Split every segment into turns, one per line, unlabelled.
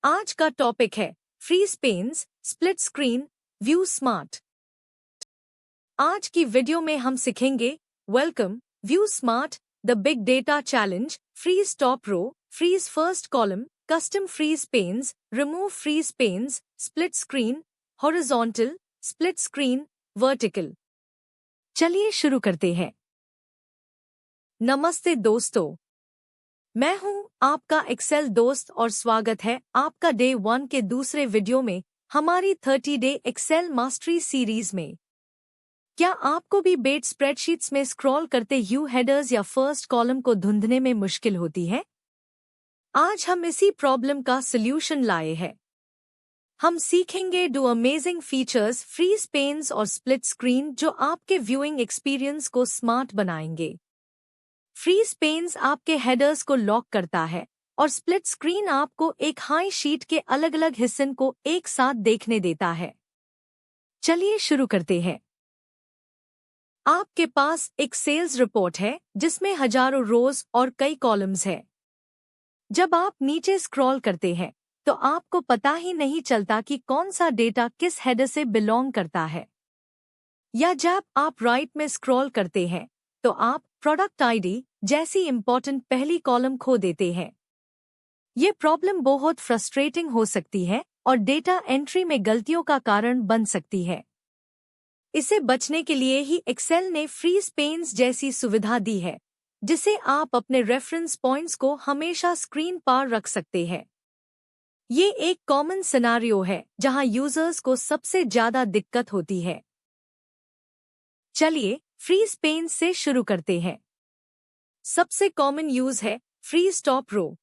आज का टॉपिक है freeze panes, split screen, view smart. आज की वीडियो में हम सीखेंगे welcome, view smart, the big data challenge, freeze top row, freeze first column, custom freeze panes, remove freeze panes, split screen, horizontal, split screen, vertical. चलिए शुरू करते हैं। नमस्ते दोस्तों, मैं हूं आपका एक्सेल दोस्त और स्वागत है आपका डे 1 के दूसरे वीडियो में हमारी 30 डे एक्सेल मास्टरी सीरीज में। क्या आपको भी बेट स्प्रेडशीट्स में स्क्रॉल करते यू हेडर्स या फर्स्ट कॉलम को ढूंढने में मुश्किल होती है? आज हम इसी प्रॉब्लम का सल्यूशन लाए हैं। हम सीखेंगे two amazing features, freeze panes और स्प्लिट स्क्रीन जो आपके व्यूइंग एक्सपीरियंस को स्मार्ट बनाएंगे। फ्रीज पेन्स आपके हेडर्स को लॉक करता है और स्प्लिट स्क्रीन आपको एक हाई शीट के अलग अलग हिस्सों को एक साथ देखने देता है। चलिए शुरू करते हैं। आपके पास एक सेल्स रिपोर्ट है जिसमें हजारों रोज और कई कॉलम्स हैं। जब आप नीचे स्क्रॉल करते हैं तो आपको पता ही नहीं चलता कि कौन सा डेटा किस हेडर से बिलोंग करता है। या जब आप राइट में स्क्रॉल करते हैं तो आप प्रोडक्ट आईडी जैसी इंपॉर्टेंट पहली कॉलम खो देते हैं। ये प्रॉब्लम बहुत फ्रस्ट्रेटिंग हो सकती है और डेटा एंट्री में गलतियों का कारण बन सकती है। इसे बचने के लिए ही एक्सेल ने फ्रीज पेन्स जैसी सुविधा दी है, जिसे आप अपने रेफरेंस पॉइंट्स को हमेशा स्क्रीन पर रख सकते हैं। ये एक कॉमन सिनेरियो है जहां यूजर्स को सबसे ज्यादा दिक्कत होती है। चलिए फ्रीज पेन्स से शुरू करते हैं। सबसे कॉमन यूज है फ्रीज टॉप रो।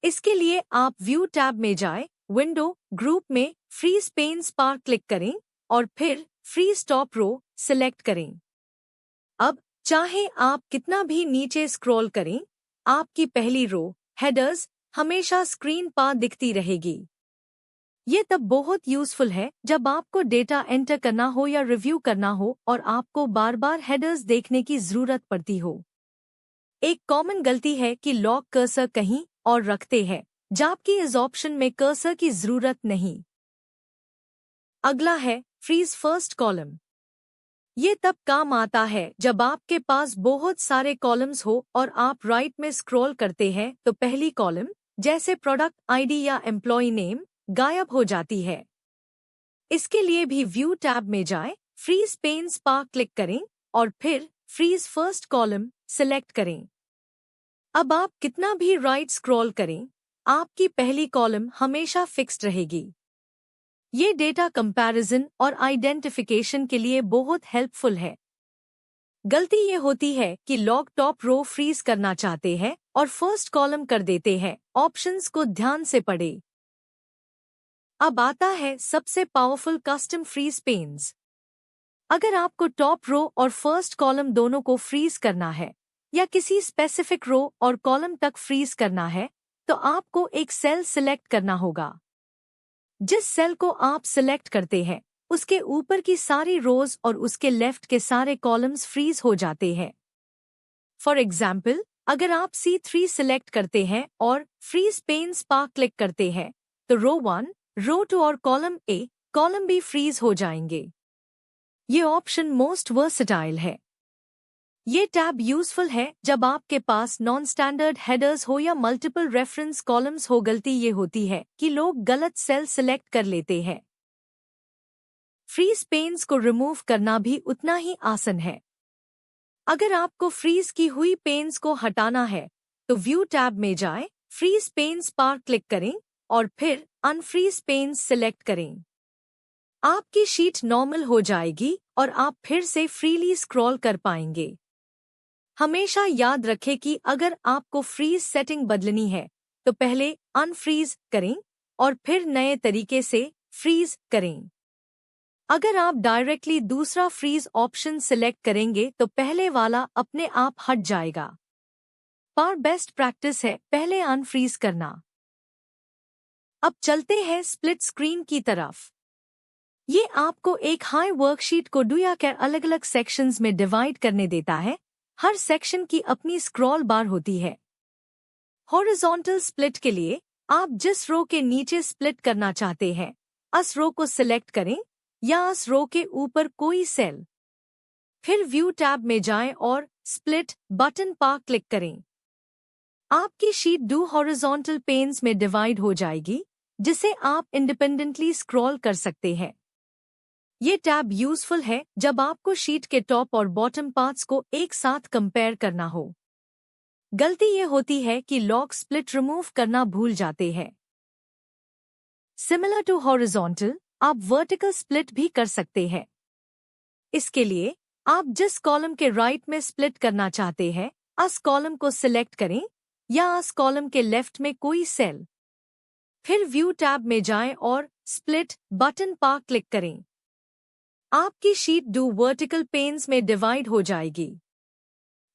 इसके लिए आप व्यू टैब में जाएं, विंडो ग्रुप में फ्रीज पेन्स पर क्लिक करें और फिर फ्रीज टॉप रो सिलेक्ट करें। अब चाहे आप कितना भी नीचे स्क्रॉल करें, आपकी पहली रो हेडर्स हमेशा स्क्रीन पर दिखती रहेगी। ये तब बहुत यूजफुल है जब आपको डेटा एंटर करना हो या रिव्यू करना हो और आपको बार बार हेडर्स देखने की जरूरत पड़ती हो। एक कॉमन गलती है कि लॉक कर्सर कहीं और रखते हैं, जबकि इस ऑप्शन में कर्सर की जरूरत नहीं। अगला है फ्रीज फर्स्ट कॉलम। ये तब काम आता है जब आपके पास बहुत सारे कॉलम्स हो और आप राइट में स्क्रॉल करते हैं तो पहली कॉलम, जैसे प्रोडक्ट आईडी या एम्प्लॉय नेम, गायब हो जाती है। इसके लिए भी व्यू टैब में जाएं, फ्रीज पेन्स पर क्लिक करें और फिर फ्रीज फर्स्ट कॉलम सिलेक्ट करें। अब आप कितना भी राइट स्क्रॉल करें, आपकी पहली कॉलम हमेशा फिक्स्ड रहेगी। ये डेटा कंपैरिजन और आइडेंटिफिकेशन के लिए बहुत हेल्पफुल है। गलती ये होती है कि लॉक टॉप रो फ्रीज करना चाहते हैं और फर्स्ट कॉलम कर देते हैं। ऑप्शंस को ध्यान से पढ़ें। अब आता है सबसे पावरफुल कस्टम फ्रीज पेन्स। अगर आपको टॉप रो और फर्स्ट कॉलम दोनों को फ्रीज करना है या किसी स्पेसिफिक रो और कॉलम तक फ्रीज करना है तो आपको एक सेल सिलेक्ट करना होगा। जिस सेल को आप सिलेक्ट करते हैं उसके ऊपर की सारी रोज और उसके लेफ्ट के सारे कॉलम्स फ्रीज हो जाते हैं। फॉर एग्जाम्पल, अगर आप C3 सिलेक्ट करते हैं और फ्रीज पेन्स पर क्लिक करते हैं तो रो 1, रो 2 और column A, column B freeze हो जाएंगे। ये ऑप्शन मोस्ट वर्सेटाइल है। ये टैब यूजफुल है जब आपके पास नॉन स्टैंडर्ड हेडर्स हो या मल्टीपल रेफरेंस कॉलम्स हो। गलती ये होती है कि लोग गलत सेल सिलेक्ट कर लेते हैं। फ्रीज पेन्स को रिमूव करना भी उतना ही आसान है। अगर आपको फ्रीज की हुई पेन्स को हटाना है तो व्यू टैब में जाएं, फ्रीज पेन्स पर क्लिक करें और फिर अनफ्रीज पेन्स सिलेक्ट करें। आपकी शीट नॉर्मल हो जाएगी और आप फिर से फ्रीली स्क्रॉल कर पाएंगे। हमेशा याद रखें कि अगर आपको फ्रीज सेटिंग बदलनी है तो पहले अनफ्रीज करें और फिर नए तरीके से फ्रीज करें। अगर आप डायरेक्टली दूसरा फ्रीज ऑप्शन सिलेक्ट करेंगे तो पहले वाला अपने आप हट जाएगा। पर बेस्ट प्रैक्टिस है पहले अनफ्रीज करना। अब चलते हैं स्प्लिट स्क्रीन की तरफ। ये आपको एक हाई वर्कशीट को डुया कर अलग अलग सेक्शंस में डिवाइड करने देता है। हर सेक्शन की अपनी स्क्रॉल बार होती है। हॉरिजॉन्टल स्प्लिट के लिए आप जिस रो के नीचे स्प्लिट करना चाहते हैं उस रो को सिलेक्ट करें या उस रो के ऊपर कोई सेल। फिर व्यू टैब में जाएं और स्प्लिट बटन पर क्लिक करें। आपकी शीट दो हॉरिजॉन्टल पेन्स में डिवाइड हो जाएगी, जिसे आप इंडिपेंडेंटली स्क्रॉल कर सकते हैं। ये टैब यूजफुल है जब आपको शीट के टॉप और बॉटम पार्ट्स को एक साथ कंपेयर करना हो। गलती ये होती है कि लॉक स्प्लिट रिमूव करना भूल जाते हैं। सिमिलर टू हॉरिजॉन्टल, आप वर्टिकल स्प्लिट भी कर सकते हैं। इसके लिए आप जिस कॉलम के राइट में स्प्लिट करना चाहते हैं उस कॉलम को सिलेक्ट करें या उस कॉलम के लेफ्ट में कोई सेल। फिर व्यू टैब में जाएं और स्प्लिट बटन पर क्लिक करें। आपकी शीट दो वर्टिकल पेन्स में डिवाइड हो जाएगी।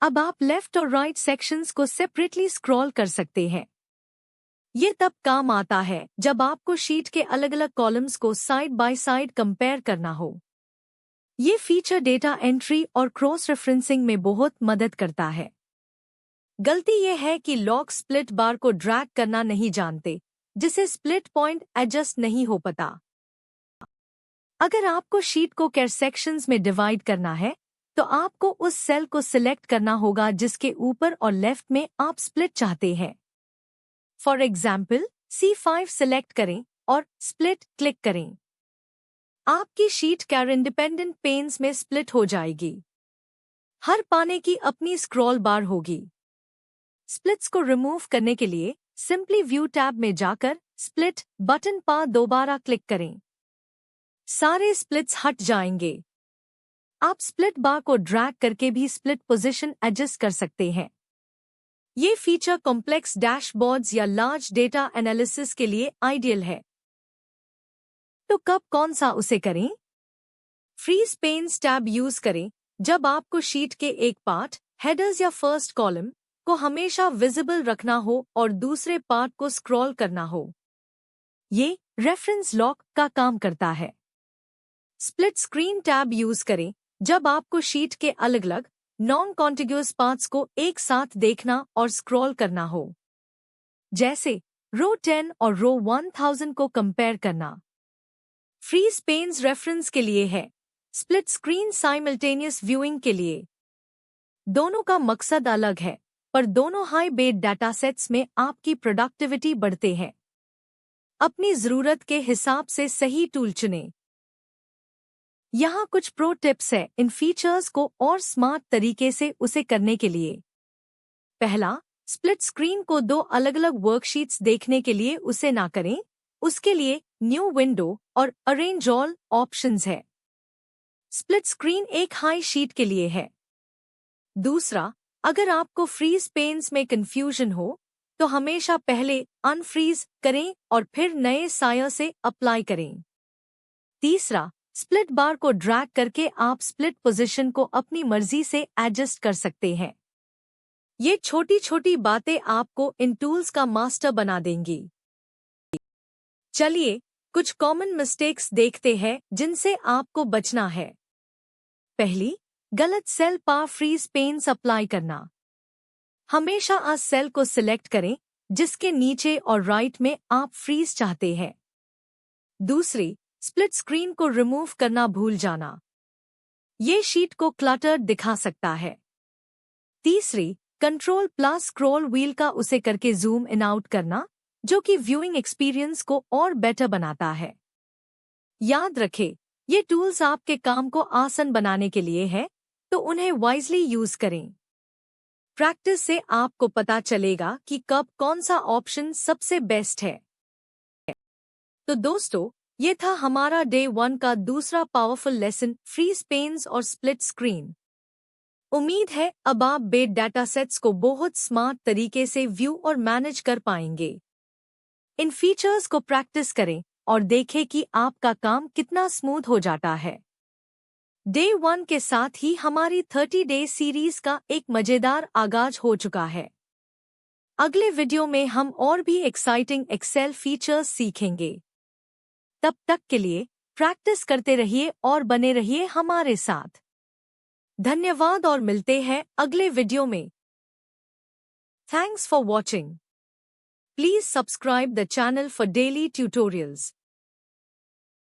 अब आप लेफ्ट और राइट सेक्शंस को सेपरेटली स्क्रॉल कर सकते हैं। ये तब काम आता है जब आपको शीट के अलग अलग कॉलम्स को साइड बाय साइड कंपेयर करना हो। ये फीचर डेटा एंट्री और क्रॉस रेफरेंसिंग में बहुत मदद करता है। गलती यह है कि लॉक स्प्लिट बार को ड्रैग करना नहीं जानते, जिसे स्प्लिट पॉइंट एडजस्ट नहीं हो पाता। अगर आपको शीट को कैर सेक्शंस में डिवाइड करना है तो आपको उस सेल को सिलेक्ट करना होगा जिसके ऊपर और लेफ्ट में आप स्प्लिट चाहते हैं। फॉर एग्जाम्पल C5 सिलेक्ट करें और स्प्लिट क्लिक करें। आपकी शीट कैर इंडिपेंडेंट पेन्स में स्प्लिट हो जाएगी। हर पाने की अपनी स्क्रॉल बार होगी। स्प्लिट्स को रिमूव करने के लिए सिंपली व्यू टैब में जाकर स्प्लिट बटन पर दोबारा क्लिक करें। सारे स्प्लिट्स हट जाएंगे। आप स्प्लिट बार को ड्रैग करके भी स्प्लिट पोजीशन एडजस्ट कर सकते हैं। ये फीचर कॉम्प्लेक्स डैशबोर्ड्स या लार्ज डेटा एनालिसिस के लिए आइडियल है। तो कब कौन सा उसे करें? फ्रीज पेन्स टैब यूज करें जब आपको शीट के एक पार्ट, हेडर्स या फर्स्ट कॉलम को हमेशा विजिबल रखना हो और दूसरे पार्ट को स्क्रॉल करना हो। ये रेफरेंस लॉक का काम करता है। स्प्लिट स्क्रीन टैब यूज करें जब आपको शीट के अलग अलग नॉन कॉन्टिग्यूअस पार्ट्स को एक साथ देखना और स्क्रॉल करना हो, जैसे रो 10 और रो 1000 को कंपेयर करना। फ्रीज पेन्स रेफरेंस के लिए है, स्प्लिट स्क्रीन साइमल्टेनियस व्यूइंग के लिए। दोनों का मकसद अलग है, पर दोनों हाई बेड डाटासेट्स में आपकी प्रोडक्टिविटी बढ़ते हैं। अपनी जरूरत के हिसाब से सही टूल चुनें। यहाँ कुछ प्रो टिप्स है इन फीचर्स को और स्मार्ट तरीके से उसे करने के लिए। पहला, स्प्लिट स्क्रीन को दो अलग अलग वर्कशीट्स देखने के लिए उसे ना करें। उसके लिए न्यू विंडो और अरेंज ऑल ऑप्शंस है। स्प्लिट स्क्रीन एक हाई शीट के लिए है। दूसरा, अगर आपको फ्रीज पेन्स में कंफ्यूजन हो तो हमेशा पहले अनफ्रीज करें और फिर नए साया से अप्लाई करें। तीसरा, स्प्लिट बार को ड्रैग करके आप स्प्लिट पोजीशन को अपनी मर्जी से एडजस्ट कर सकते हैं। ये छोटी छोटी बातें आपको इन टूल्स का मास्टर बना देंगी। चलिए कुछ कॉमन मिस्टेक्स देखते हैं जिनसे आपको बचना है। पहली, गलत सेल पर फ्रीज पेन्स अप्लाई करना। हमेशा उस सेल को सिलेक्ट करें जिसके नीचे और राइट में आप फ्रीज चाहते हैं। दूसरी, स्प्लिट स्क्रीन को रिमूव करना भूल जाना। ये शीट को क्लटर्ड दिखा सकता है। तीसरी, कंट्रोल प्लस स्क्रॉल व्हील का उसे करके जूम इन आउट करना, जो कि व्यूइंग एक्सपीरियंस को और बेटर बनाता है। याद रखें, ये टूल्स आपके काम को आसान बनाने के लिए है, तो उन्हें वाइजली यूज करें। प्रैक्टिस से आपको पता चलेगा कि कब कौन सा ऑप्शन सबसे बेस्ट है। तो दोस्तों, ये था हमारा डे 1 का दूसरा पावरफुल लेसन, फ्रीज पेन्स और स्प्लिट स्क्रीन। उम्मीद है अब आप बेड डाटासेट्स को बहुत स्मार्ट तरीके से व्यू और मैनेज कर पाएंगे। इन फीचर्स को प्रैक्टिस करें और देखें कि आपका काम कितना स्मूथ हो जाता है। डे 1 के साथ ही हमारी 30 डे सीरीज का एक मजेदार आगाज हो चुका है। अगले वीडियो में हम और भी एक्साइटिंग एक्सेल फीचर्स सीखेंगे। तब तक के लिए प्रैक्टिस करते रहिए और बने रहिए हमारे साथ। धन्यवाद और मिलते हैं अगले वीडियो में। Thanks for watching. Please subscribe the channel for daily tutorials.